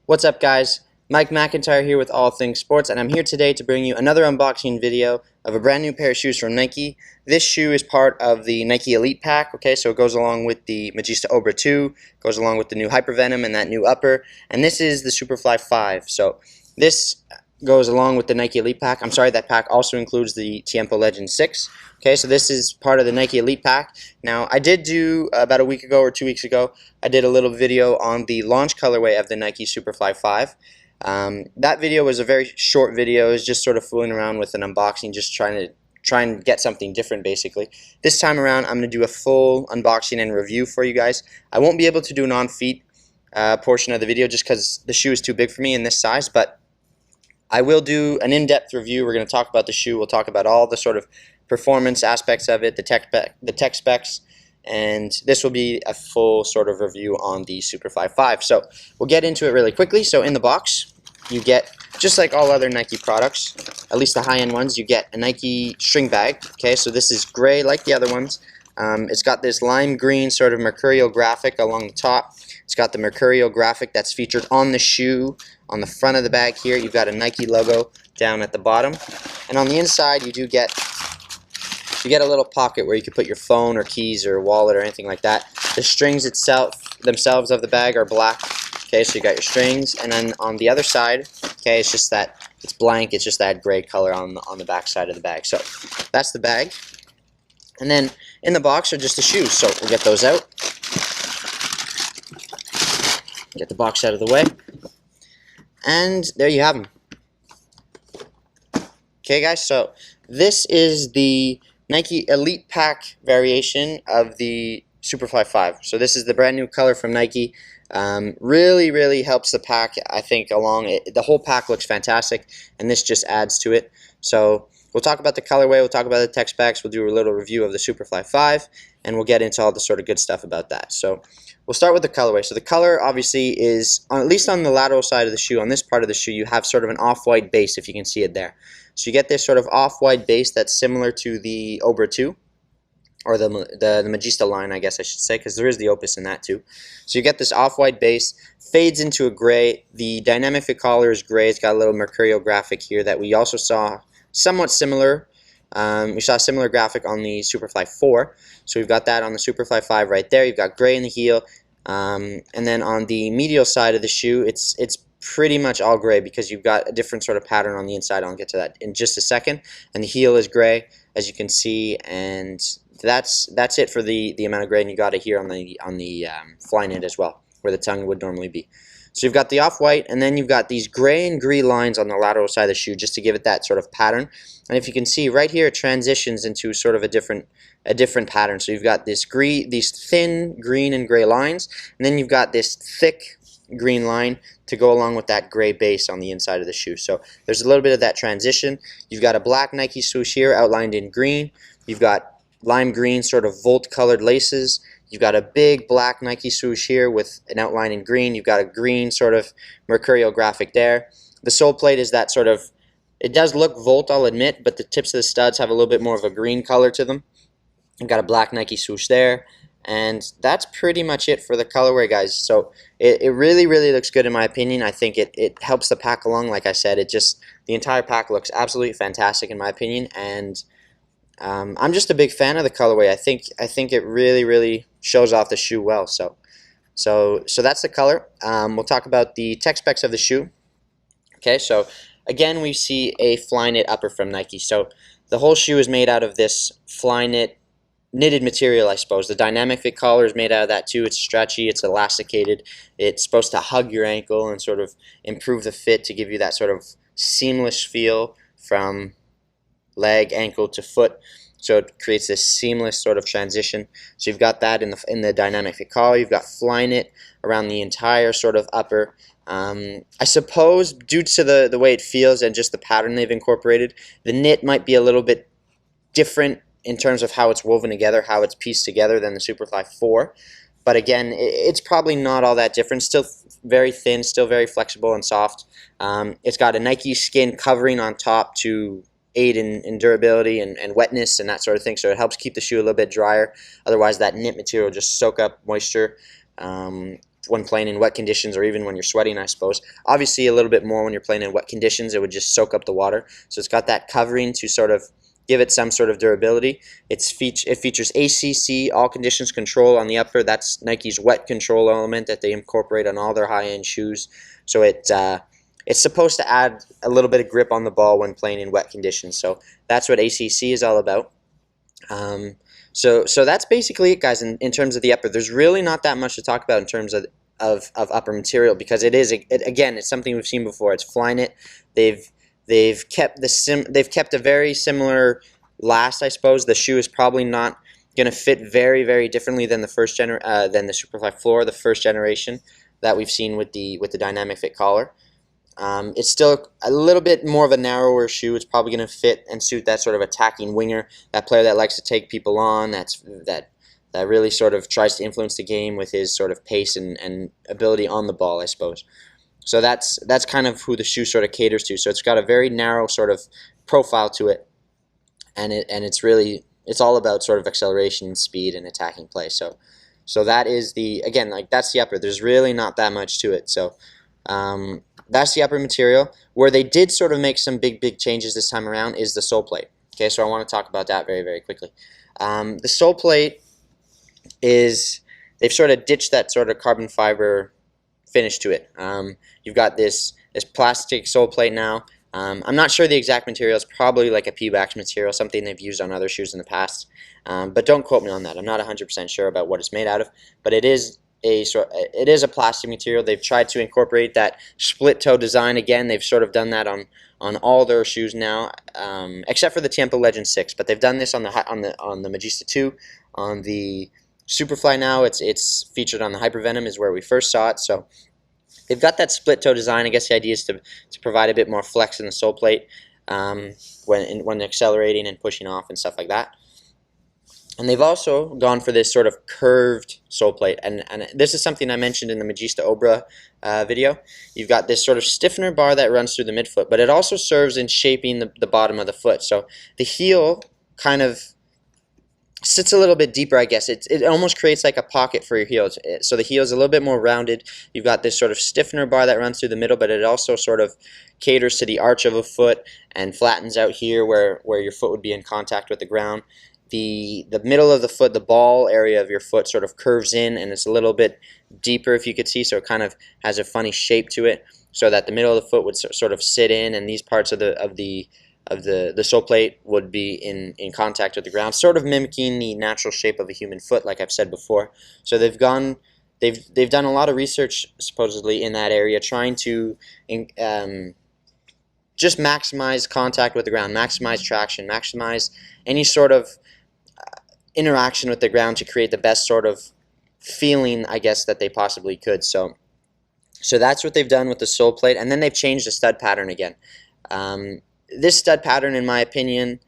What's up, guys? Mike McIntyre here with All Things Sports, and I'm here today to bring you another unboxing video of a brand new pair of shoes from Nike. This shoe is part of the Nike Elite Pack, okay, so it goes along with the Magista Obra 2, goes along with the new Hypervenom and that new upper, and this is the Superfly 5. So this goes along with the Nike Elite Pack. I'm sorry, that pack also includes the Tiempo Legend 6. Okay, so this is part of the Nike Elite Pack. Now, I did do, about a week ago or 2 weeks ago, I did a little video on the launch colorway of the Nike Superfly 5. That video was a very short video. It was just sort of fooling around with an unboxing, just trying and get something different, basically. This time around, I'm going to do a full unboxing and review for you guys. I won't be able to do an on-feet portion of the video just because the shoe is too big for me in this size, but I will do an in-depth review. We're going to talk about the shoe. We'll talk about all the sort of performance aspects of it, the tech specs, and this will be a full sort of review on the Superfly 5. So we'll get into it really quickly. So in the box, you get, just like all other Nike products, at least the high-end ones, you get a Nike string bag. Okay, so this is gray like the other ones. It's got this lime green sort of mercurial graphic along the top. It's got the mercurial graphic that's featured on the shoe. On the front of the bag here, you've got a Nike logo down at the bottom. And on the inside, you get a little pocket where you can put your phone or keys or wallet or anything like that. The strings themselves of the bag are black. Okay, so you got your strings, and then on the other side, okay, it's just that it's blank. It's just that gray color on the back side of the bag. So that's the bag. And then in the box are just the shoes. So we'll get those out. Get the box out of the way. And there you have them. Okay, guys, so this is the Nike Elite Pack variation of the Superfly 5. So this is the brand new color from Nike. Really helps the pack, I think, along. The whole pack looks fantastic, and this just adds to it. So we'll talk about the colorway, we'll talk about the tech specs, we'll do a little review of the Superfly 5, and we'll get into all the sort of good stuff about that. So we'll start with the colorway. So the color obviously is, at least on the lateral side of the shoe, on this part of the shoe, you have sort of an off-white base, if you can see it there. So you get this sort of off-white base that's similar to the Obra 2, or the Magista line, I guess I should say, because there is the Opus in that too. So you get this off-white base, fades into a gray. The dynamic fit collar is gray. It's got a little mercurial graphic here that we also saw somewhat similar. We saw a similar graphic on the Superfly 4. So we've got that on the Superfly 5 right there. You've got gray in the heel. And then on the medial side of the shoe, it's pretty much all gray because you've got a different sort of pattern on the inside. I'll get to that in just a second. And the heel is gray, as you can see, and that's it for the amount of gray. And you got it here on the Flyknit as well, where the tongue would normally be. So you've got the off-white, and then you've got these gray and green lines on the lateral side of the shoe just to give it that sort of pattern. And if you can see right here, it transitions into sort of a different pattern. So you've got these thin green and gray lines, and then you've got this thick green line to go along with that gray base on the inside of the shoe. So there's a little bit of that transition. You've got a black Nike swoosh here outlined in green. You've got lime green sort of volt colored laces. You've got a big black Nike swoosh here with an outline in green. You've got a green sort of mercurial graphic there. The sole plate is that sort of, it does look volt, I'll admit, but the tips of the studs have a little bit more of a green color to them. You've got a black Nike swoosh there. And that's pretty much it for the colorway, guys. So it really looks good in my opinion. I think it helps the pack along. Like I said, the entire pack looks absolutely fantastic in my opinion. And I'm just a big fan of the colorway. I think it really shows off the shoe well. So that's the color. We'll talk about the tech specs of the shoe. Okay, so again we see a Flyknit upper from Nike. So the whole shoe is made out of this Flyknit knitted material, I suppose. The dynamic fit collar is made out of that too. It's stretchy, it's elasticated. It's supposed to hug your ankle and sort of improve the fit to give you that sort of seamless feel from leg, ankle to foot. So it creates this seamless sort of transition. So you've got that in the dynamic fit collar. You've got Flyknit around the entire sort of upper. I suppose due to the way it feels and just the pattern they've incorporated, the knit might be a little bit different in terms of how it's woven together, how it's pieced together than the Superfly 4. But again, it's probably not all that different. Still very thin, still very flexible and soft. It's got a Nike skin covering on top to aid in durability and wetness and that sort of thing, so it helps keep the shoe a little bit drier. Otherwise that knit material will just soak up moisture. when playing in wet conditions, or even when you're sweating, I suppose. Obviously a little bit more when you're playing in wet conditions. It would just soak up the water. So it's got that covering to sort of give it some sort of durability. It features ACC, all conditions control, on the upper. That's Nike's wet control element that they incorporate on all their high-end shoes. So it's supposed to add a little bit of grip on the ball when playing in wet conditions. So that's what ACC is all about. So that's basically it, guys, in terms of the upper. There's really not that much to talk about in terms of upper material, because again, it's something we've seen before. It's Flyknit. They've kept a very similar last, I suppose. The shoe is probably not going to fit very, very differently than the than the Superfly floor, the first generation that we've seen with the dynamic fit collar. It's still a little bit more of a narrower shoe. It's probably going to fit and suit that sort of attacking winger, that player that likes to take people on, that really sort of tries to influence the game with his sort of pace and ability on the ball, I suppose. So that's kind of who the shoe sort of caters to. So it's got a very narrow sort of profile to it, and it's all about sort of acceleration, speed, and attacking play. So that is that's the upper. There's really not that much to it. So that's the upper material. Where they did sort of make some big changes this time around is the Soleplate. Okay, so I want to talk about that very, very quickly. The Soleplate they've sort of ditched that sort of carbon fiber finish to it. You've got this plastic Soleplate now. I'm not sure the exact material. It's probably like a P-wax material, something they've used on other shoes in the past. But don't quote me on that. I'm not 100% sure about what it's made out of. But it is a plastic material. They've tried to incorporate that split toe design again. They've sort of done that on all their shoes now, except for the Tiempo Legend 6. But they've done this on the Magista 2, on the Superfly now. It's featured on the Hypervenom, is where we first saw it. So they've got that split toe design. I guess the idea is to provide a bit more flex in the Soleplate when accelerating and pushing off and stuff like that. And they've also gone for this sort of curved Soleplate, and this is something I mentioned in the Magista Obra video. You've got this sort of stiffener bar that runs through the midfoot, but it also serves in shaping the bottom of the foot. So the heel kind of sits a little bit deeper, I guess. It almost creates like a pocket for your heel. So the heel is a little bit more rounded. You've got this sort of stiffener bar that runs through the middle, but it also sort of caters to the arch of a foot and flattens out here where your foot would be in contact with the ground. The middle of the foot, the ball area of your foot, sort of curves in, and it's a little bit deeper, if you could see, so it kind of has a funny shape to it, so that the middle of the foot would sort of sit in, and these parts of the Soleplate would be in contact with the ground, sort of mimicking the natural shape of a human foot, like I've said before. So they've done a lot of research supposedly in that area, trying to just maximize contact with the ground, maximize traction, maximize any sort of interaction with the ground to create the best sort of feeling, I guess, that they possibly could. So that's what they've done with the Soleplate, and then they've changed the stud pattern again. This stud pattern, in my opinion,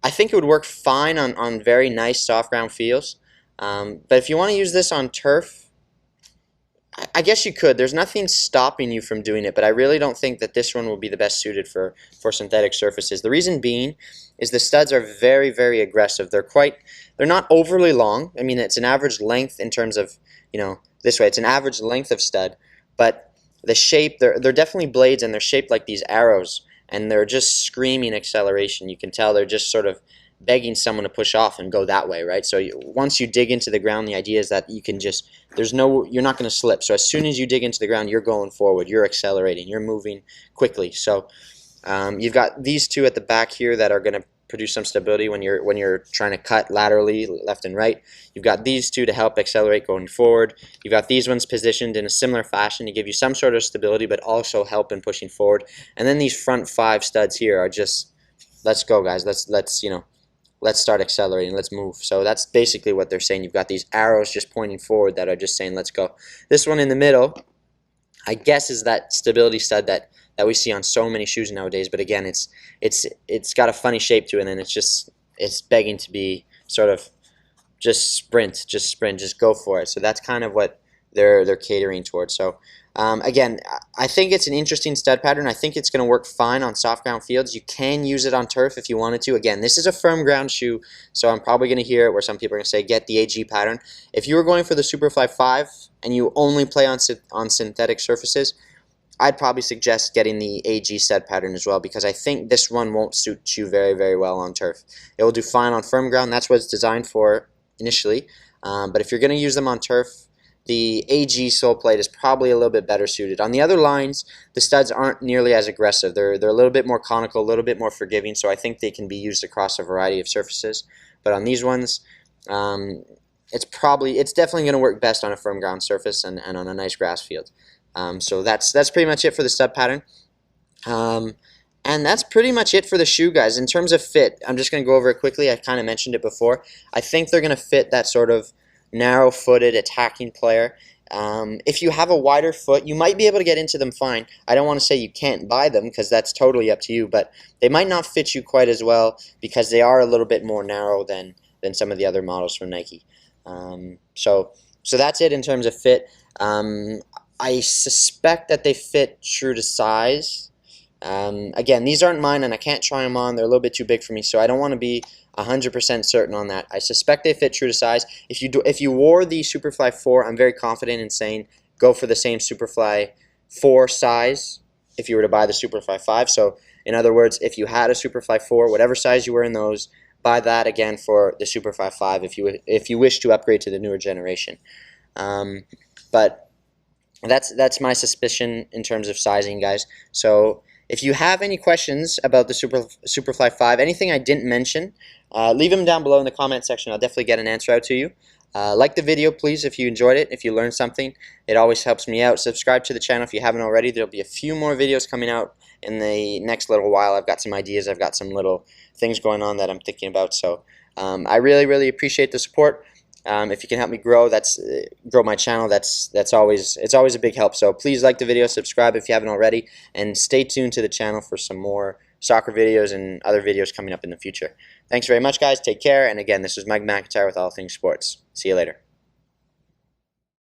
I think it would work fine on very nice soft ground feels. But if you want to use this on turf, I guess you could. There's nothing stopping you from doing it, but I really don't think that this one will be the best suited for synthetic surfaces. The reason being is the studs are very, very aggressive. They're not overly long. I mean, it's an average length in terms of, this way. It's an average length of stud, but the shape, they're definitely blades, and they're shaped like these arrows, and they're just screaming acceleration. You can tell they're just sort of begging someone to push off and go that way, right? So once you dig into the ground, the idea is that you can just, you're not going to slip. So as soon as you dig into the ground, you're going forward, you're accelerating, you're moving quickly. So you've got these two at the back here that are going to produce some stability when you're trying to cut laterally, left and right. You've got these two to help accelerate going forward. You've got these ones positioned in a similar fashion to give you some sort of stability, but also help in pushing forward. And then these front 5 studs here are just, let's go, guys. Let's start accelerating, let's move. So that's basically what they're saying. You've got these arrows just pointing forward that are just saying, let's go. This one in the middle, I guess, is that stability stud that we see on so many shoes nowadays. But again, it's got a funny shape to it, and it's begging to be sort of just sprint, just go for it. So that's kind of what they're catering towards. So again, I think it's an interesting stud pattern. I think it's going to work fine on soft ground fields. You can use it on turf if you wanted to. Again, this is a firm ground shoe, so I'm probably going to hear it where some people are going to say get the AG pattern. If you were going for the Superfly 5 and you only play on synthetic surfaces, I'd probably suggest getting the AG stud pattern as well, because I think this one won't suit you very, very well on turf. It will do fine on firm ground. That's what it's designed for initially. But if you're going to use them on turf, the AG Soleplate is probably a little bit better suited. On the other lines, the studs aren't nearly as aggressive. They're a little bit more conical, a little bit more forgiving, so I think they can be used across a variety of surfaces. But on these ones, it's definitely going to work best on a firm ground surface and on a nice grass field. So that's pretty much it for the stud pattern. And that's pretty much it for the shoe, guys. In terms of fit, I'm just going to go over it quickly. I kind of mentioned it before. I think they're going to fit that sort of narrow-footed attacking player. If you have a wider foot, you might be able to get into them fine. I don't want to say you can't buy them, because that's totally up to you, but they might not fit you quite as well because they are a little bit more narrow than some of the other models from Nike. So that's it in terms of fit. I suspect that they fit true to size. Again, these aren't mine and I can't try them on. They're a little bit too big for me, so I don't want to be 100% certain on that. I suspect they fit true to size. If you wore the Superfly 4, I'm very confident in saying go for the same Superfly 4 size if you were to buy the Superfly 5. So in other words, if you had a Superfly 4, whatever size you were in those, buy that again for the Superfly 5 if you wish to upgrade to the newer generation. But that's my suspicion in terms of sizing, guys. So if you have any questions about the Superfly 5, anything I didn't mention, leave them down below in the comment section. I'll definitely get an answer out to you. Like the video, please, if you enjoyed it, if you learned something. It always helps me out. Subscribe to the channel if you haven't already. There'll be a few more videos coming out in the next little while. I've got some ideas. I've got some little things going on that I'm thinking about. So I really, really appreciate the support. If you can help me grow my channel, it's always a big help. So please like the video, subscribe if you haven't already, and stay tuned to the channel for some more soccer videos and other videos coming up in the future. Thanks very much, guys. Take care. And again, this is Mike McIntyre with All Things Sports. See you later.